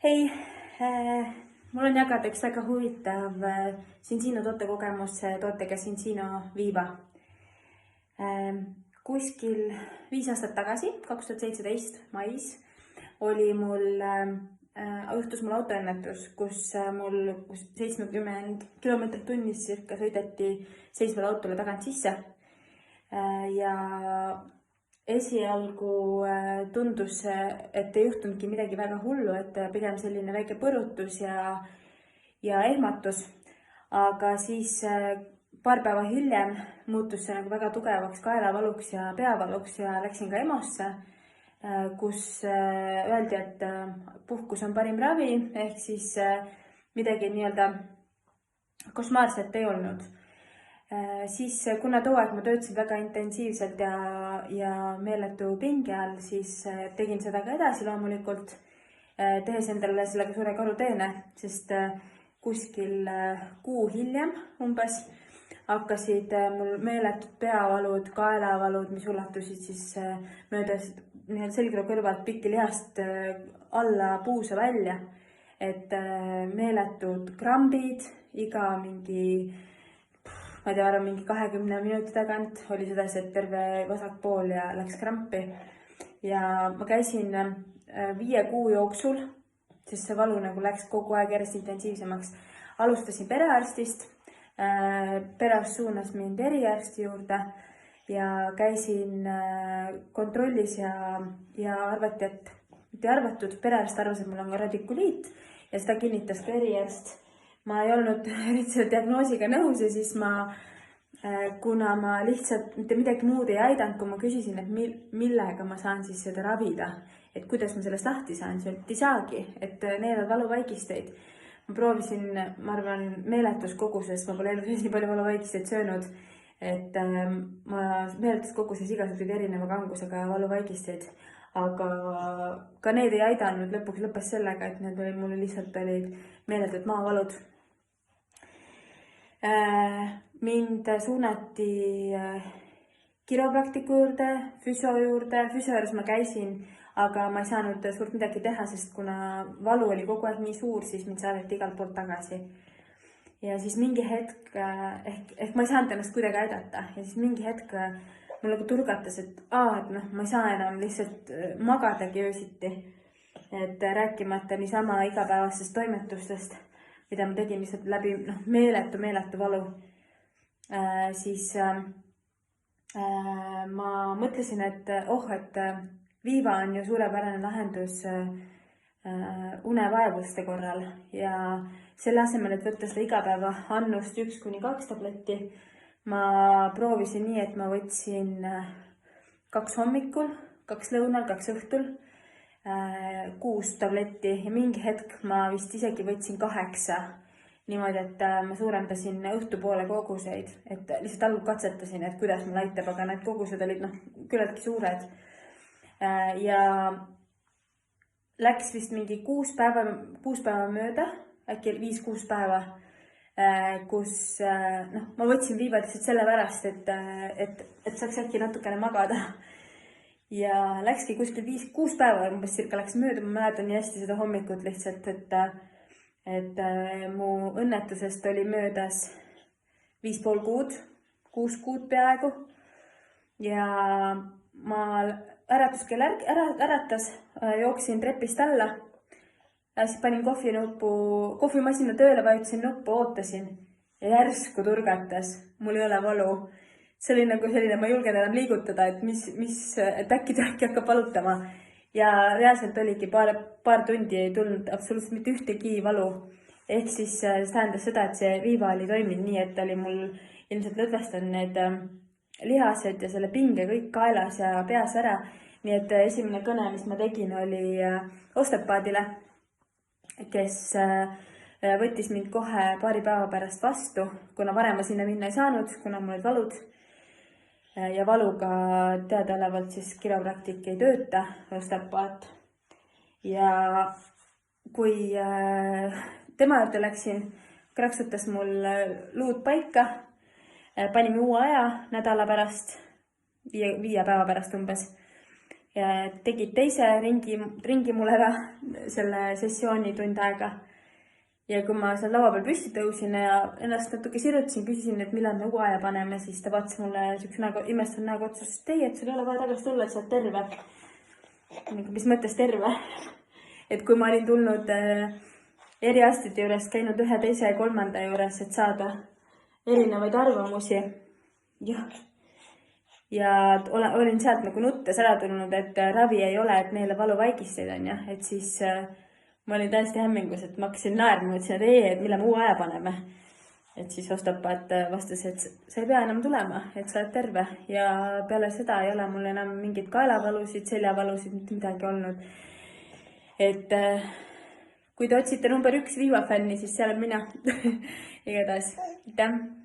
Hei, mul on jagada üks väga huvitav Cincino tootekogemus tootega Cincino Viva. Kuskil 5 aastat tagasi, 2017 mais, juhtus mul autoõnnetus, kus mul 70 kilomeetrit tunnis circa sõideti seisvale autole tagant sisse. Ja esialgu tundus, et ei juhtunudki midagi väga hullu, et pigem selline väike põrutus ja ehmatus. Aga siis paar päeva hiljem muutus see nagu väga tugevaks kaelavaluks ja peavaluks ja läksin ka EMO-sse, kus öeldi, et puhkus on parim ravi, ehk siis midagi nii-öelda košmaarset ei olnud. Siis kuna too aeg ma töötasin väga intensiivselt ja meeletu pinge all, siis tegin seda ka edasi loomulikult, tehes endale sellega suure karuteene, sest kuskil kuu hiljem umbes hakkasid mul meeletud peavalud, kaelavalud, mis ulatusid siis mööda selgroo kõrvalt pikki lihast alla puusa välja, et meeletud krambid, iga ma ei tea, arvan mingi 20 minuti tagant oli sedasi, et terve vasak pool ja läks krampi. Ja ma käisin 5 kuu jooksul, sest see valu nagu läks kogu aeg järjest intensiivsemaks. Alustasin perearstist, perearst suunas mind eriarsti juurde ja käisin kontrollis ja arvati, et mitte arvatud, perearst arvas, et mul on ka radikuliit ja seda kinnitas ka eriarst. Ma ei olnud selle diagnoosiga nõus ja siis kuna ma lihtsalt mitte midagi muud ei aidanud, kui ma küsisin, et millega ma saan siis seda ravida, et kuidas ma sellest lahti saan, siis ei saagi, et needad valuvaigisteid. Ma proovisin, ma arvan, meeletus koguses, ma pole elus nii palju valuvaigisteid söönud, et ma meeletus koguses igasuguseid erineva kangusega valuvaigisteid, aga ka need ei aidanud, lõpuks lõppes sellega, et mul lihtsalt olid meeletud maavalud. Mind suunati kiropraktiku juurde, füsio juures ma käisin, aga ma ei saanud suurt midagi teha, sest kuna valu oli kogu aeg nii suur, siis mind saadeti igalt poolt tagasi. Ja siis mingi hetk, ehk ma ei saanud ennast kuidagi aidata ja siis mingi hetk mul nagu turgatas, et ma ei saa enam lihtsalt magadagi öösiti, et rääkimata niisama igapäevastest toimetustest, mida ma tegin lihtsalt läbi meeletu valu. Siis ma mõtlesin, et Viva on ju suurepärane lahendus unevaevuste korral ja selle asemel, et võtta seda igapäeva annust 1-2 tabletti, ma proovisin nii, et ma võtsin 2 hommikul, 2 lõunal, 2 õhtul, 6 tabletti ja mingi hetk ma vist isegi võtsin 8. Niimoodi, et ma suurendasin õhtupoole koguseid, et lihtsalt algul katsetasin, et kuidas mul aitab, aga need kogused olid küllaltki suured. Ja läks vist mingi 6 päeva mööda, äkki 5-6 päeva, kus ma võtsin Viiva lihtsalt sellepärast, et saaks äkki natukene magada. Ja läkski kuskil 5-6 päeva, umbes cirka läks mööda, ma mäletan nii hästi seda hommikut lihtsalt, et mu õnnetusest oli möödas 5,5 kuud, 6 kuud peaaegu. Ja ma äratuskell äratas, jooksin trepist alla, siis panin kohvimasina tööle, vajutasin nuppu, ootasin ja järsku turgatas, mul ei ole valu. See oli nagu selline, ma ei julgenud enam liigutada, et äkki hakkab valutama. Ja reaalselt oligi paar tundi ei tulnud absoluutselt mitte ühtegi valu. Ehk siis see tähendas seda, et see Viiva oli toiminud nii, et oli mul ilmselt lõdvestanud need lihased ja selle pinge kõik kaelas ja peas ära. Nii et esimene kõne, mis ma tegin, oli osteopaadile, kes võttis mind kohe paari päeva pärast vastu, kuna varem ma sinna minna ei saanud, kuna mul olid valud. Ja valuga teadaolevalt siis kiropraktik ei tööta, osteopaat. Ja kui tema juurde läksin, kraksutas mul luud paika, panime uue aja nädala pärast, 5 päeva pärast umbes. ja tegid teise ringi mul ära selle sessiooni tund aega. Ja kui ma seal laua peal püsti tõusin ja ennast natuke sirutasin, küsisin, et millal me uue aja paneme, siis ta vaatas mulle niisuguse imestanud näoga otsa, sest ei, et sul ei ole vaja tagasi tulla, et sa oled terve. Mis mõttes terve? Et kui ma olin tulnud eriarstide juures, käinud ühe, teise ja kolmanda juures, et saada erinevaid arvamusi. Ja olin sealt nagu nuttes ära tulnud, et ravi ei ole, et neile valuvaigisteid on, et siis ma olin täiesti hämmingus, et ma hakkasin naerma, ütlesin, et ei, et mille me uue aja paneme. Et siis ostopaat vastas, et sa ei pea enam tulema, et sa oled terve. Ja peale seda ei ole mul enam mingid kaelavalusid, seljavalusid, mitte midagi olnud. Et kui te otsite number 1 Viva fänni, siis seal on mina. Igatahes, aitäh!